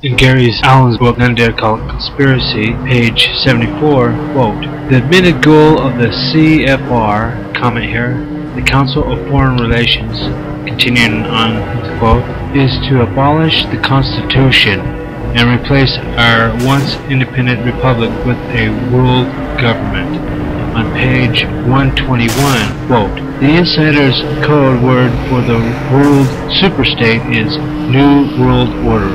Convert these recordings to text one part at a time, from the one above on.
In Gary Allen's book, Called Conspiracy, page 74, quote, "The admitted goal of the CFR," comment here, the Council of Foreign Relations, continuing on, quote, "is to abolish the Constitution and replace our once independent republic with a world government." On page 121, quote, "The insider's code word for the world superstate is New World Order,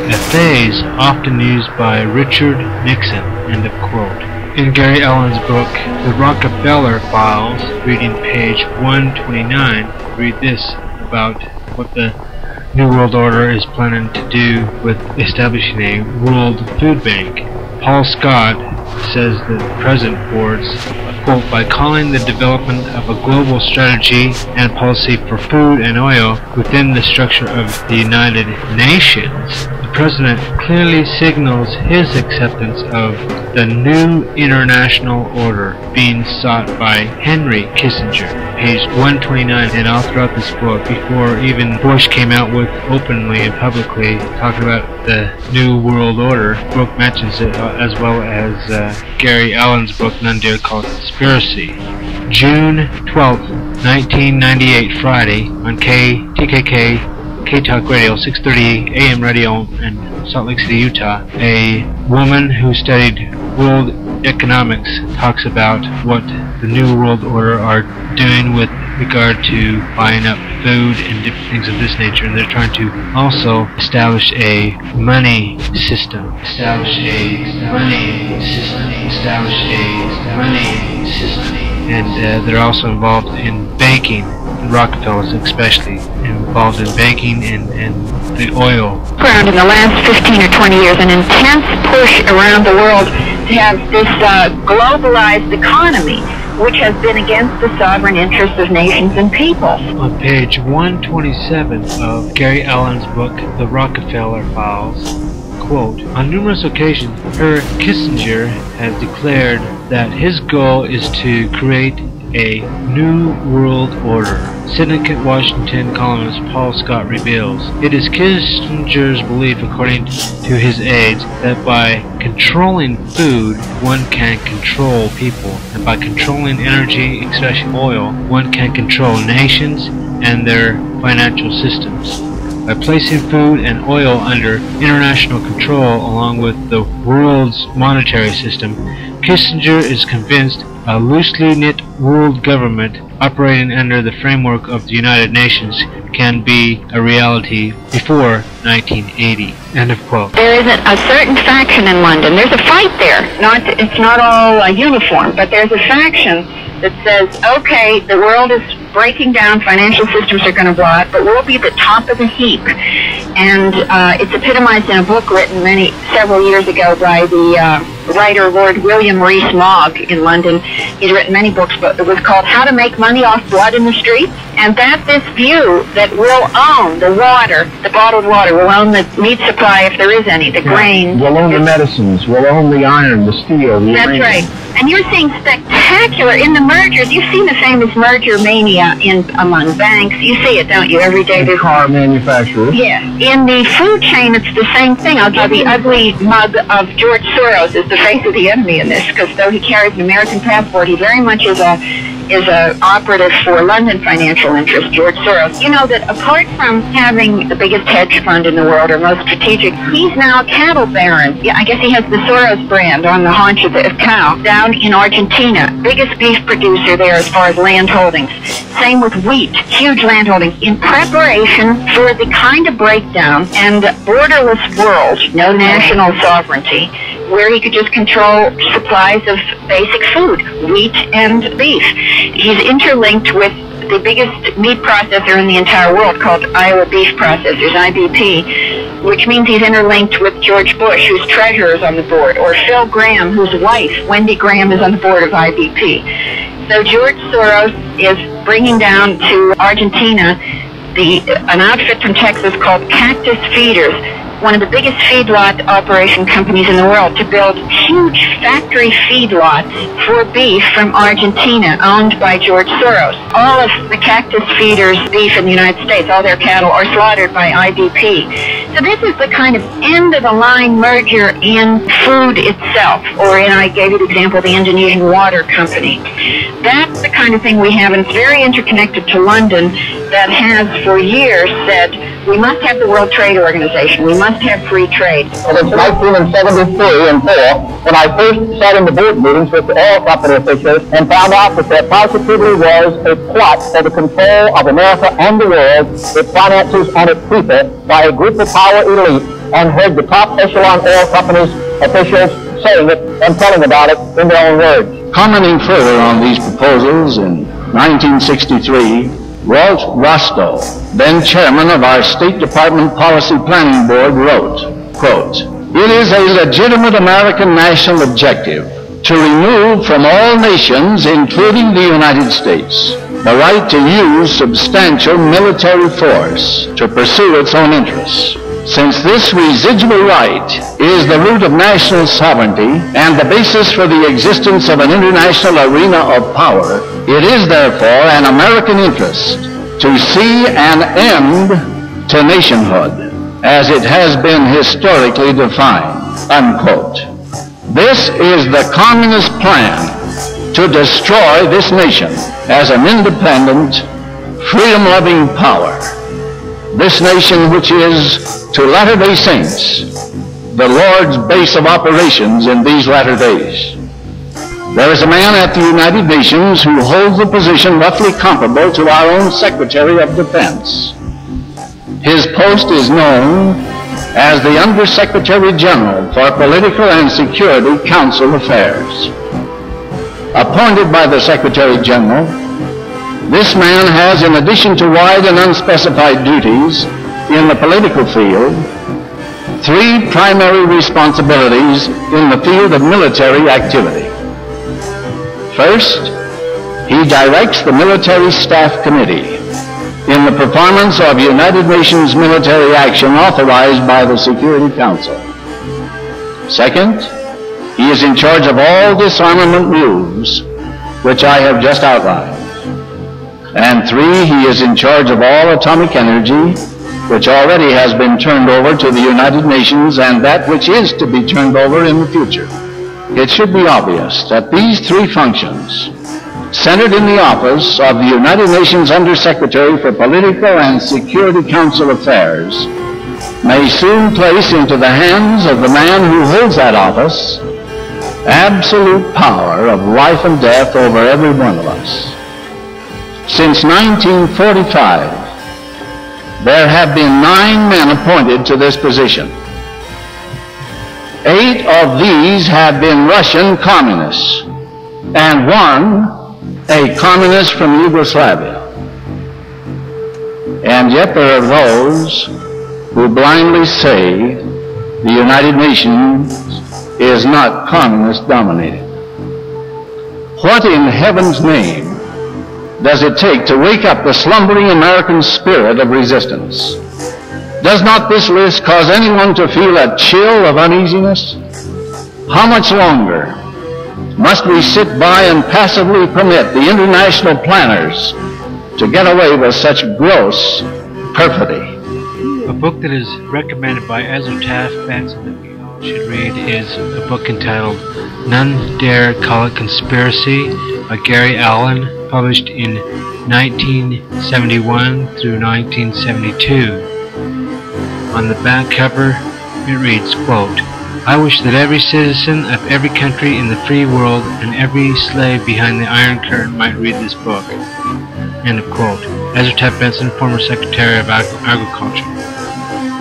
a phrase often used by Richard Nixon," end of quote. In Gary Allen's book, The Rockefeller Files, reading page 129, read this about what the New World Order is planning to do with establishing a World Food Bank. Paul Scott says that the present boards, quote, "by calling the development of a global strategy and policy for food and oil within the structure of the United Nations, the President clearly signals his acceptance of the new international order being sought by Henry Kissinger." Page 129, and all throughout this book, before even Bush came out with openly and publicly talking about the New World Order, the book mentions it as well as Gary Allen's book, Called Conspiracy. June 12th, 1998, Friday, on KTKK, K-Talk Radio, 630 AM radio in Salt Lake City, Utah. A woman who studied world economics talks about what the New World Order are doing with regard to buying up food and different things of this nature, and they're trying to also establish a money system. And they're also involved in banking. Rockefellers especially involved in banking and the oil. Around in the last 15 or 20 years, an intense push around the world to have this globalized economy, which has been against the sovereign interests of nations and peoples. On page 127 of Gary Allen's book, The Rockefeller Files, quote, "On numerous occasions, Kissinger has declared that his goal is to create a new world order." Syndicate Washington columnist Paul Scott reveals, "It is Kissinger's belief, according to his aides, that by controlling food, one can control people, and by controlling energy, especially oil, one can control nations and their financial systems. By placing food and oil under international control along with the world's monetary system, Kissinger is convinced a loosely knit world government operating under the framework of the United Nations can be a reality before 1980. End of quote. There is a certain faction in London. There's a fight there. It's not all uniform, but there's a faction that says, okay, the world is breaking down, financial systems are going to blow up, but we'll be the top of the heap. And it's epitomized in a book written several years ago by the writer Lord William Rees-Mogg in London. He's written many books, but it was called How to Make Money Off Blood in the Streets. And that's this view that we'll own the water, the bottled water, we'll own the meat supply if there is any, the grain. We'll own the medicines, we'll own the iron, the steel, the That's uranium. right. And you're seeing spectacular in the mergers. You've seen the famous merger mania among banks. You see it, don't you, every day? The car manufacturers. Yeah. In the food chain, it's the same thing. I'll give the ugly mug of George Soros as the face of the enemy in this, because though he carries an American passport, he very much is a operative for London financial interests, George Soros. You know that apart from having the biggest hedge fund in the world, or most strategic, he's now a cattle baron. Yeah, I guess he has the Soros brand on the haunch of the cow down in Argentina. Biggest beef producer there as far as land holdings. Same with wheat, huge land holdings. In preparation for the kind of breakdown and borderless world, no national sovereignty, where he could just control supplies of basic food, wheat and beef. He's interlinked with the biggest meat processor in the entire world called Iowa Beef Processors, IBP, which means he's interlinked with George Bush, whose treasurer is on the board, or Phil Graham, whose wife, Wendy Graham, is on the board of IBP. So George Soros is bringing down to Argentina an outfit from Texas called Cactus Feeders, one of the biggest feedlot operation companies in the world, to build huge factory feedlots for beef from Argentina, owned by George Soros. All of the Cactus Feeders beef in the United States, all their cattle, are slaughtered by IBP. So this is the kind of end-of-the-line merger in food itself, or in, I gave you the example, the Indonesian Water Company. That's the kind of thing we have, and it's very interconnected to London, that has for years said, we must have the World Trade Organization, we must have free trade. It was 1973 and 4 when I first sat in the board meetings with the oil company officials and found out that there positively was a plot for the control of America and the world, its finances and its people, by a group of power elite, and heard the top echelon oil companies officials saying it and telling about it in their own words. Commenting further on these proposals in 1963, Walt Rostow, then chairman of our State Department Policy Planning Board, wrote, quote, "It is a legitimate American national objective to remove from all nations, including the United States, the right to use substantial military force to pursue its own interests. Since this residual right is the root of national sovereignty and the basis for the existence of an international arena of power, it is therefore an American interest to see an end to nationhood as it has been historically defined," unquote. This is the communist plan to destroy this nation as an independent, freedom-loving power. This nation which is, to Latter-day Saints, the Lord's base of operations in these latter days. There is a man at the United Nations who holds a position roughly comparable to our own Secretary of Defense. His post is known as the Undersecretary General for Political and Security Council Affairs. Appointed by the Secretary General, this man has, in addition to wide and unspecified duties in the political field, three primary responsibilities in the field of military activity. First, he directs the Military Staff Committee in the performance of United Nations military action authorized by the Security Council. Second, he is in charge of all disarmament moves, which I have just outlined. And three, he is in charge of all atomic energy, which already has been turned over to the United Nations and that which is to be turned over in the future. It should be obvious that these three functions, centered in the office of the United Nations Undersecretary for Political and Security Council Affairs, may soon place into the hands of the man who holds that office absolute power of life and death over every one of us. Since 1945, there have been 9 men appointed to this position. 8 of these have been Russian communists, and 1 a communist from Yugoslavia. And yet there are those who blindly say the United Nations is not communist dominated. What in heaven's name does it take to wake up the slumbering American spirit of resistance? Does not this list cause anyone to feel a chill of uneasiness? How much longer must we sit by and passively permit the international planners to get away with such gross perfidy? A book that is recommended by Benson that we all should read is a book entitled None Dare Call It Conspiracy by Gary Allen, published in 1971 through 1972. On the back cover, it reads, quote, "I wish that every citizen of every country in the free world and every slave behind the Iron Curtain might read this book." End of quote. Benson, former Secretary of Agriculture.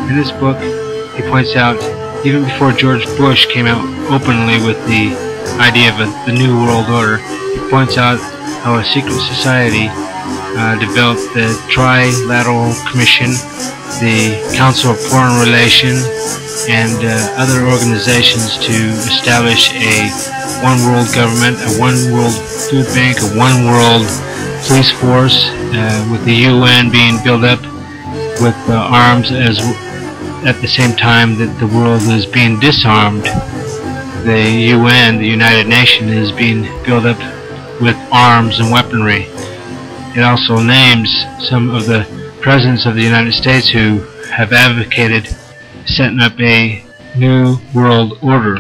In this book, he points out, even before George Bush came out openly with the idea of the New World Order, he points out how a secret society developed the Trilateral Commission, the Council of Foreign Relations, and other organizations to establish a one world government, a one world food bank, a one world police force, with the UN being built up with arms at the same time that the world is being disarmed, the UN, the United Nations, is being built up with arms and weaponry. It also names some of the presidents of the United States who have advocated setting up a new world order.